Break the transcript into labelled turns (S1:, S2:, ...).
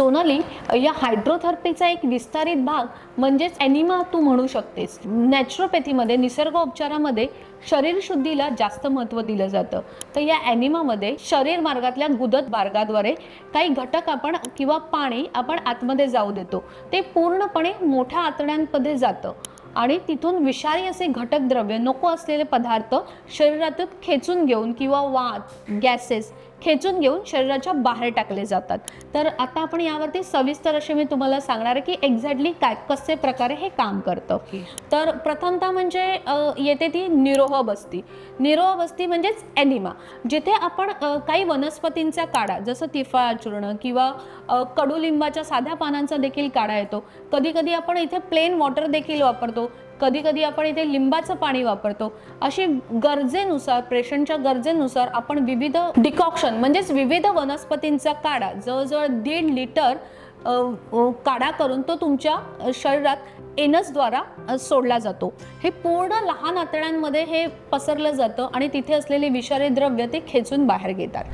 S1: सोनाली, या हायड्रोथेरपीचा एक विस्तारित भाग म्हणजेच एनिमा तू म्हणू शकतेस. नॅचरोपॅथीमध्ये, निसर्गोपचारामध्ये शरीर शुद्धीला जास्त महत्त्व दिलं जातं. तर या एनिमामध्ये शरीर मार्गातल्या गुदत मार्गाद्वारे काही घटक आपण किंवा पाणी आपण आतमध्ये जाऊ देतो. ते पूर्णपणे मोठ्या आतड्यांमध्ये जातं आणि तिथून विषारी असे घटक द्रव्य, नको असलेले पदार्थ शरीरातून खेचून घेऊन किंवा वात, गॅसेस खेचून घेऊन शरीराच्या बाहेर टाकले जातात. तर आता आपण यावरती सविस्तर असे मी तुम्हाला सांगणार आहे की एक्झॅक्टली काय कसे प्रकारे हे काम करतं. तर प्रथमतः म्हणजे येते ती निरोह बस्ती. निरोह बस्ती म्हणजेच एनिमा, जिथे आपण काही वनस्पतींचा काढा, जसं तिफा चूर्ण किंवा कडुलिंबाच्या साध्या पानांचा देखील काढा येतो. कधी कधी आपण इथे प्लेन वॉटर देखील वापरतो, कधी कधी आपण इथे लिंबाचं पाणी वापरतो. अशी गरजेनुसार, पेशंटच्या गरजेनुसार आपण विविध डिकॉक्शन म्हणजेच विविध वनस्पतींचा काढा, जवळजवळ 1.5 लिटर काढा करून तो तुमच्या शरीरात एनसद्वारा सोडला जातो. हे पूर्ण लहान आतड्यांमध्ये हे पसरलं जातं आणि तिथे असलेले विषारी द्रव्य ते खेचून बाहेर घेतात.